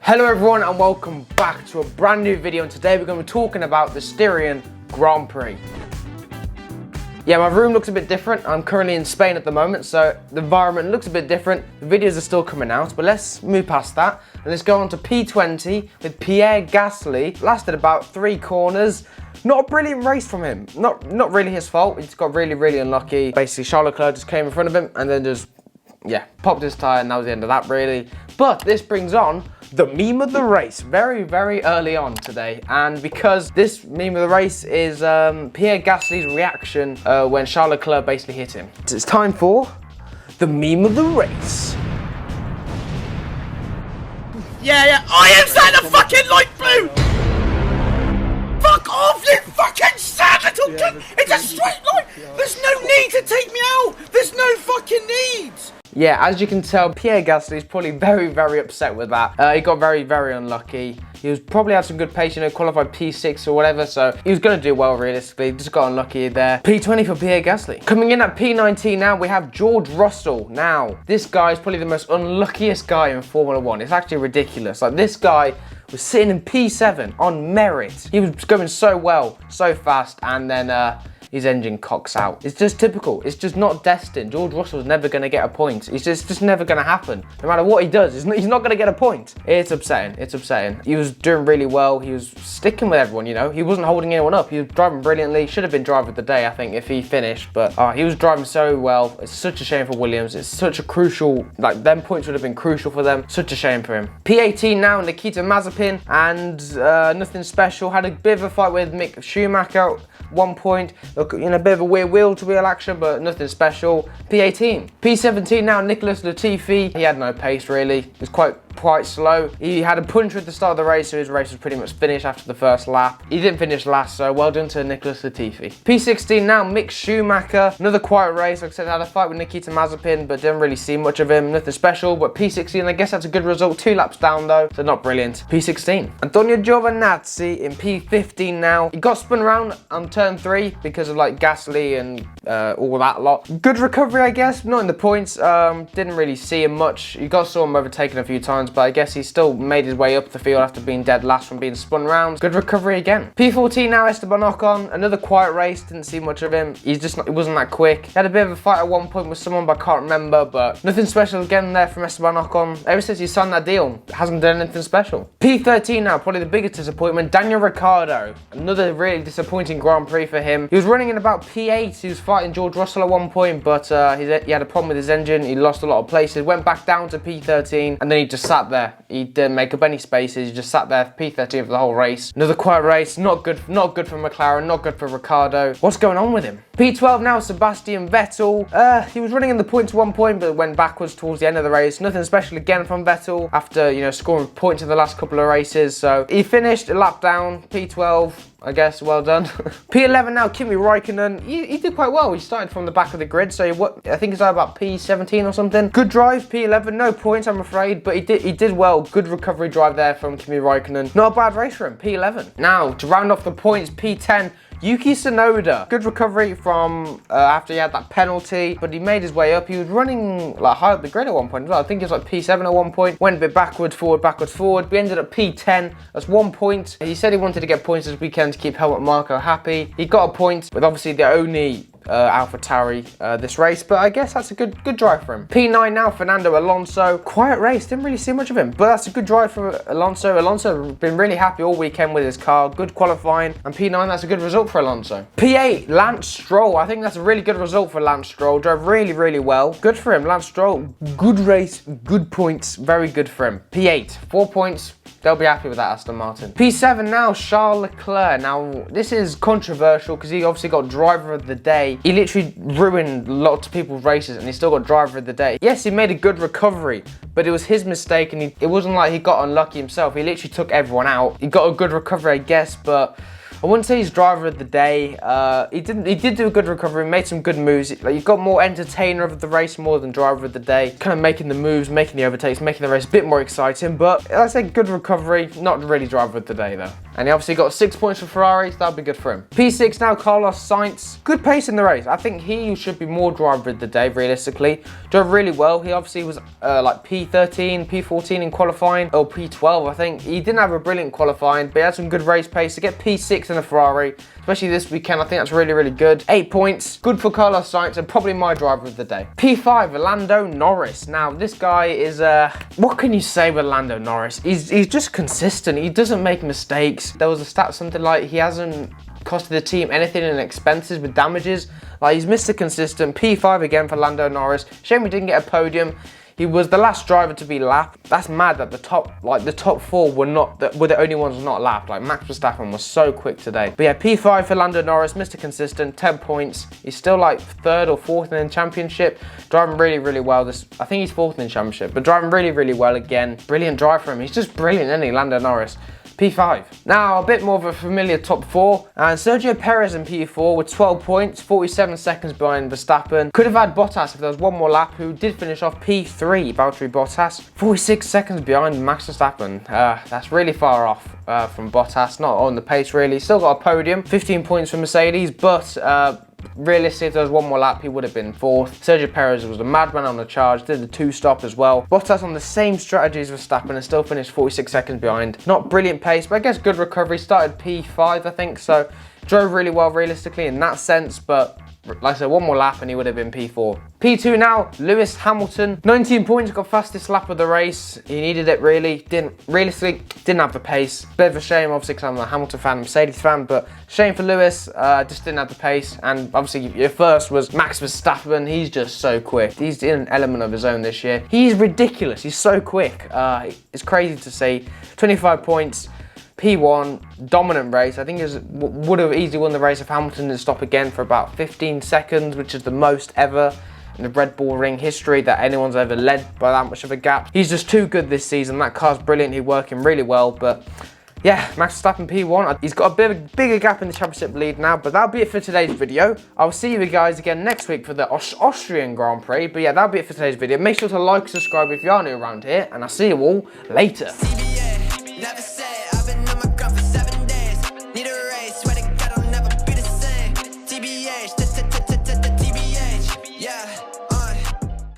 Hello everyone and welcome back to a brand new video, and today we're going to be talking about the Styrian Grand Prix. Yeah, my room looks a bit different. I'm currently in Spain at the moment, so the environment looks a bit different. The videos are still coming out, but let's move past that and let's go on to P20 with Pierre Gasly. Lasted about 3 corners. Not a brilliant race from him. Not really his fault. He's got really unlucky. Basically, Charles Leclerc just came in front of him and then just, yeah, popped his tyre, and that was the end of that really. But this brings on the meme of the race very early on today, and because this meme of the race is Pierre Gasly's reaction when Charles Leclerc basically hit him. It's time for the meme of the race. Yeah, I am saying the fucking light blue! Fuck off, you fucking sad little cunt! It's a straight line! There's no need to take me out! There's no fucking need! Yeah, as you can tell, Pierre Gasly is probably very upset with that. He got very unlucky. He was probably had some good pace, you know, qualified P6 or whatever, so he was going to do well realistically. Just got unlucky there. P20 for Pierre Gasly. Coming in at P19 now, we have George Russell. Now, this guy is probably the most unluckiest guy in Formula 1. It's actually ridiculous. Like, this guy was sitting in P7 on merit. He was going so well, so fast, and then his engine cocks out. It's just typical. It's just not destined. George Russell's never going to get a point. It's just never going to happen. No matter what he does, he's not going to get a point. It's upsetting. It's upsetting. He was doing really well. He was sticking with everyone, you know. He wasn't holding anyone up. He was driving brilliantly. Should have been driver of the day, I think, if he finished. But he was driving so well. It's such a shame for Williams. It's such a crucial, like, them points would have been crucial for them. Such a shame for him. P18 now, Nikita Mazepin, and nothing special. Had a bit of a fight with Mick Schumacher. 1 point, look, you know, a bit of a weird wheel-to-wheel action, but nothing special. P18. P17 now, Nicholas Latifi. He had no pace really. He was quite slow. He had a puncher at the start of the race, so his race was pretty much finished after the first lap. He didn't finish last, so well done to Nicholas Latifi. P16 now, Mick Schumacher. Another quiet race. Like I said, had a fight with Nikita Mazepin, but didn't really see much of him. Nothing special, but P16, I guess that's a good result. 2 laps down though, so not brilliant. P16. Antonio Giovinazzi in P15 now. He got spun around on turn 3 because of like Gasly and all that lot. Good recovery, I guess. Not in the points. Didn't really see him much. You saw him overtaken a few times, but I guess he still made his way up the field after being dead last from being spun around. Good recovery again. P14 now, Esteban Ocon. Another quiet race. Didn't see much of him. He wasn't that quick. He had a bit of a fight at one point with someone, but I can't remember. But nothing special again there from Esteban Ocon. Ever since he signed that deal, hasn't done anything special. P13 now, probably the biggest disappointment. Daniel Ricciardo. Another really disappointing Grand Prix for him. He was running in about P8. He was fighting George Russell at one point, but he had a problem with his engine. He lost a lot of places. Went back down to P13, and then he just sat there. He didn't make up any spaces. He just sat there for P13 for the whole race. Another quiet race. Not good for McLaren. Not good for Ricciardo. What's going on with him? P12 now, Sebastian Vettel. He was running in the points at one point, but went backwards towards the end of the race. Nothing special again from Vettel after, you know, scoring points in the last couple of races. So he finished a lap down. P12. I guess, well done. P11 now, Kimi Raikkonen. He did quite well. He started from the back of the grid, so I think he's about P17 or something. Good drive, P11. No points, I'm afraid, but he did well. Good recovery drive there from Kimi Raikkonen. Not a bad race for him, P11. Now, to round off the points, P10. Yuki Sonoda. Good recovery from after he had that penalty, but he made his way up. He was running like high up the grid at one point as well. I think he was like P7 at one point. Went a bit backwards, forward. We ended up P10. That's 1 point. He said he wanted to get points this weekend to keep Helmut Marko happy. He got a point, but obviously the only AlphaTauri this race, but I guess that's a good drive for him. P9 now, Fernando Alonso. Quiet race, didn't really see much of him, but that's a good drive for Alonso. Alonso been really happy all weekend with his car. Good qualifying, and P9, that's a good result for Alonso. P8, Lance Stroll. I think that's a really good result for Lance Stroll. Drove really well. Good for him, Lance Stroll. Good race, good points, very good for him. P8, 4 points. They'll be happy with that, Aston Martin. P7 now, Charles Leclerc. Now, this is controversial because he obviously got driver of the day. He literally ruined lots of people's races and he still got driver of the day. Yes, he made a good recovery, but it was his mistake and it wasn't like he got unlucky himself. He literally took everyone out. He got a good recovery, I guess, but I wouldn't say he's driver of the day. He did do a good recovery, made some good moves. Like, you got more entertainer of the race more than driver of the day. Kind of making the moves, making the overtakes, making the race a bit more exciting. But I say good recovery, not really driver of the day though. And he obviously got 6 points for Ferrari, so that'll be good for him. P6 now, Carlos Sainz. Good pace in the race. I think he should be more driver of the day, realistically. Drove really well. He obviously was like P13, P14 in qualifying, or P12, I think. He didn't have a brilliant qualifying, but he had some good race pace. To get P6 in a Ferrari, especially this weekend, I think that's really, really good. 8 points. Good for Carlos Sainz, and probably my driver of the day. P5, Lando Norris. Now, this guy is, what can you say with Lando Norris? He's just consistent. He doesn't make mistakes. There was a stat, something like he hasn't costed the team anything in expenses with damages. Like, he's Mr. Consistent. P5 again for Lando Norris. Shame we didn't get a podium. He was the last driver to be lapped. That's mad that the top 4 were the only ones not lapped. Like, Max Verstappen was so quick today. But yeah, P5 for Lando Norris, Mr. Consistent, 10 points. He's still like 3rd or 4th in the championship. Driving really, really well. I think he's 4th in the championship, but driving really, really well again. Brilliant drive for him. He's just brilliant, isn't he, Lando Norris? P5. Now, a bit more of a familiar top 4. And Sergio Perez in P4 with 12 points, 47 seconds behind Verstappen. Could have had Bottas if there was one more lap, who did finish off P3, Valtteri Bottas. 46 seconds behind Max Verstappen. That's really far off from Bottas. Not on the pace, really. Still got a podium. 15 points for Mercedes, but realistically, if there was one more lap, he would have been 4th. Sergio Perez was a madman on the charge, did the 2-stop as well. Bottas on the same strategy as Verstappen and still finished 46 seconds behind. Not brilliant pace, but I guess good recovery. Started P5, I think, so drove really well realistically in that sense, but like I said, one more lap and he would have been P4. P2 now, Lewis Hamilton. 19 points, got fastest lap of the race. He needed it really. Realistically, didn't have the pace. Bit of a shame, obviously, because I'm a Hamilton fan, Mercedes fan, but shame for Lewis, just didn't have the pace. And obviously, your first was Max Verstappen. He's just so quick. He's in an element of his own this year. He's ridiculous. He's so quick. It's crazy to see. 25 points. P1, dominant race. I think it would have easily won the race if Hamilton didn't stop again for about 15 seconds, which is the most ever in the Red Bull Ring history that anyone's ever led by that much of a gap. He's just too good this season. That car's brilliant. He's working really well, but yeah, Max Verstappen P1. He's got a bit of a bigger gap in the championship lead now, but that'll be it for today's video. I'll see you guys again next week for the Austrian Grand Prix, but yeah, that'll be it for today's video. Make sure to like, subscribe if you are new around here, and I'll see you all later.